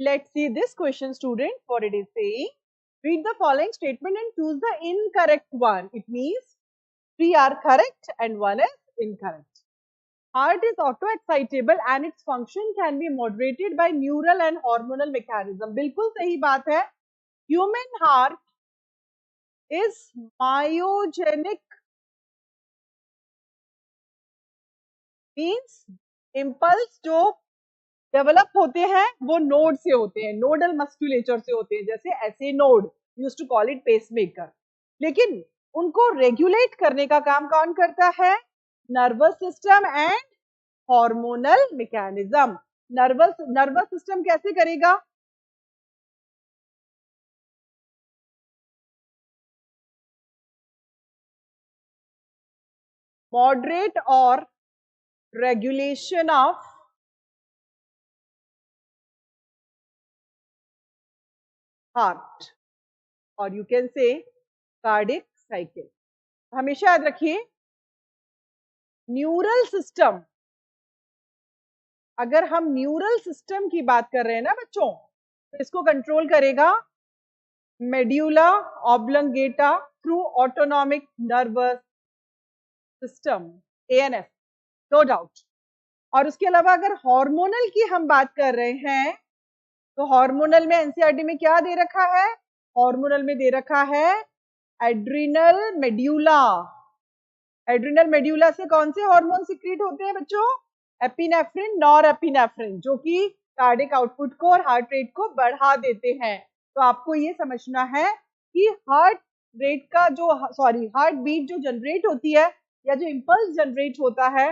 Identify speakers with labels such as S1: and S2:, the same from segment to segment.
S1: Let's see this question, student. For it is saying, read the following statement and choose the incorrect one. It means 3 are correct and 1 is incorrect. Heart is auto-excitable and its function can be moderated by neural and hormonal mechanism. बिल्कुल सही बात है. Human heart is myogenic, means impulse जो develop होते हैं वो node से होते हैं, नोडल मस्कुलेचर से होते हैं, जैसे ऐसे node used to call it pacemaker. लेकिन उनको रेगुलेट करने का काम कौन करता है? Nervous system and hormonal mechanism. Nervous system कैसे करेगा? मॉडरेट और रेगुलेशन ऑफ हार्ट, और you can say cardiac cycle. हमेशा याद रखिए, न्यूरल सिस्टम, अगर हम न्यूरल सिस्टम की बात कर रहे हैं ना बच्चों, तो इसको कंट्रोल करेगा medulla oblongata through autonomic nervous system, ANS, no doubt. और उसके अलावा अगर हार्मोनल की हम बात कर रहे हैं, तो हार्मोनल में एनसीईआरटी में क्या दे रखा है? हार्मोनल में दे रखा है एड्रिनल मेड्यूला. एड्रिनल मेड्यूला से कौन से हार्मोन सिक्रीट होते हैं बच्चों? एपिनेफ्रिन, नॉरएपिनेफ्रिन, जो कि कार्डिक आउटपुट को और हार्ट रेट को बढ़ा देते हैं. तो आपको ये समझना है कि हार्ट रेट का जो हार्ट बीट जो जनरेट होती है, या जो इंपल्स जनरेट होता है,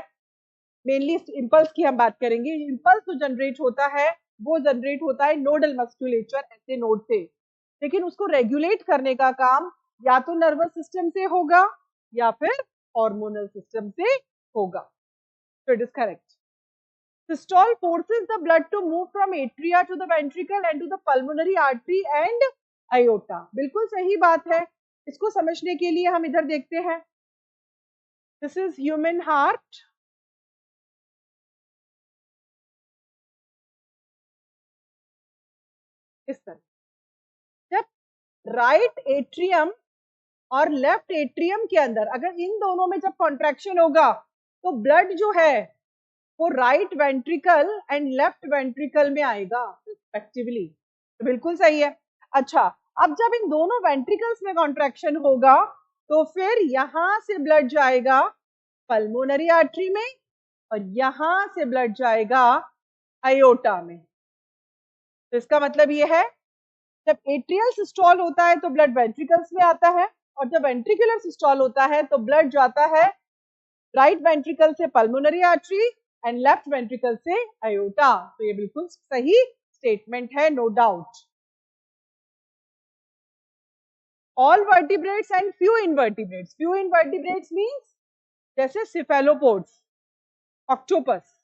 S1: मेनली इंपल्स की हम बात करेंगे, इंपल्स जो जनरेट होता है वो जनरेट होता है नोडल मस्कुलेचर, ऐसे नोड से. लेकिन उसको रेगुलेट करने का काम या तो नर्वस सिस्टम से होगा या फिर हार्मोनल सिस्टम से होगा. So it is correct. Systole forces the blood to move from atria to the ventricle and to the pulmonary artery and aorta. बिल्कुल सही बात है. इसको समझने के लिए हम इधर देखते हैं. This is human heart. इस तरह जब राइट एट्रियम और लेफ्ट एट्रियम के अंदर, अगर इन दोनों में जब कॉन्ट्रैक्शन होगा, तो ब्लड जो है वो right ventricle and left ventricle में आएगा रिस्पेक्टिवली. तो बिल्कुल सही है. अच्छा, अब जब इन दोनों वेंट्रिकल्स में कॉन्ट्रैक्शन होगा, तो फिर यहां से ब्लड जाएगा पल्मोनरी आर्टरी में और यहां से ब्लड जाएगा आयोटा में. तो इसका मतलब ये है, जब एट्रियल सिस्टोल होता है तो ब्लड वेंट्रिकल्स में आता है, और जब वेंट्रिकुलर सिस्टोल होता है तो ब्लड जाता है राइट वेंट्रिकल से pulmonary artery and left ventricle से आयोटा. तो ये बिल्कुल सही स्टेटमेंट है, no doubt. All vertebrates and few invertebrates. Few invertebrates means जैसे cephalopods, octopus,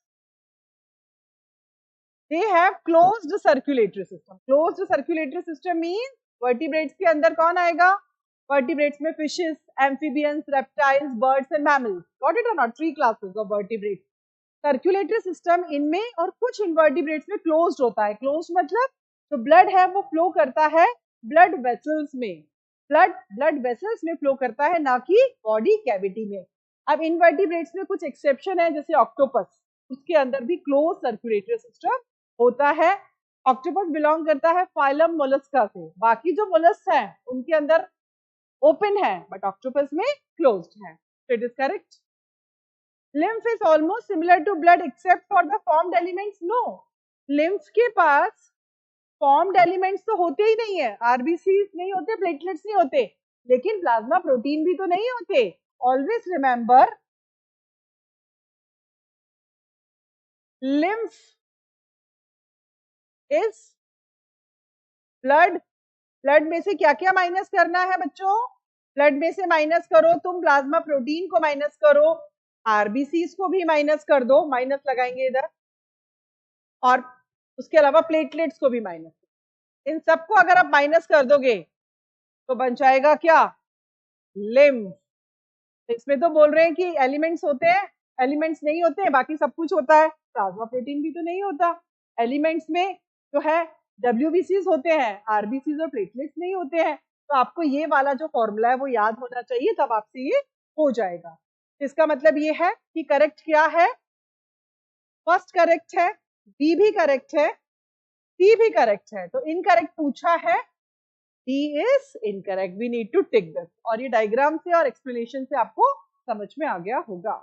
S1: they have closed circulatory system. Closed circulatory system means vertebrates के अंदर कौन आएगा? Vertebrates में fishes, amphibians, reptiles, birds and mammals. Got it or not? 3 classes of vertebrates. Circulatory system इनमें और कुछ invertebrates में closed होता है. Closed मतलब जो blood है वो flow करता है blood vessels में. blood vessels में flow करता है, ना कि body cavity में. अब invertebrates में कुछ exception है, जैसे octopus, उसके अंदर भी closed circulatory system होता है. ऑक्टोपस बिलोंग करता है फाइलम मोलस्का से. बाकी जो मोलस्क हैं उनके अंदर ओपन है, बट ऑक्टोपस में क्लोज्ड है. So it is correct. Lymph is almost similar to blood except for the formed elements. No, lymph के पास formed elements तो होते ही नहीं है. RBCs नहीं होते, प्लेटलेट्स नहीं होते, लेकिन प्लाज्मा प्रोटीन भी तो नहीं होते. Always remember, lymph is blood. Blood में से क्या क्या माइनस करना है बच्चों? ब्लड में से माइनस करो तुम प्लाज्मा प्रोटीन को, माइनस करो आरबीसीज को भी माइनस कर दो, माइनस लगाएंगे इधर, और उसके अलावा प्लेटलेट्स को भी माइनस. इन सबको अगर आप माइनस कर दोगे तो बन जाएगा क्या? लिम्फ. इसमें तो बोल रहे हैं कि एलिमेंट्स होते हैं, एलिमेंट्स नहीं होते हैं, बाकी सब कुछ होता है. प्लाज्मा प्रोटीन भी तो नहीं होता. एलिमेंट्स में जो है WBCs होते हैं, RBCs और प्लेटलेट्स नहीं होते हैं। तो आपको ये वाला जो फॉर्मूला है वो याद होना चाहिए, तब आपसे ये हो जाएगा। इसका मतलब ये है कि करेक्ट क्या है, फर्स्ट करेक्ट है, बी भी करेक्ट है, सी भी करेक्ट है। तो इनकरेक्ट पूछा है, D is incorrect, we need to tick this. और ये डायग्राम से और एक्सप्लेनेशन से आपको समझ में आ गया होगा।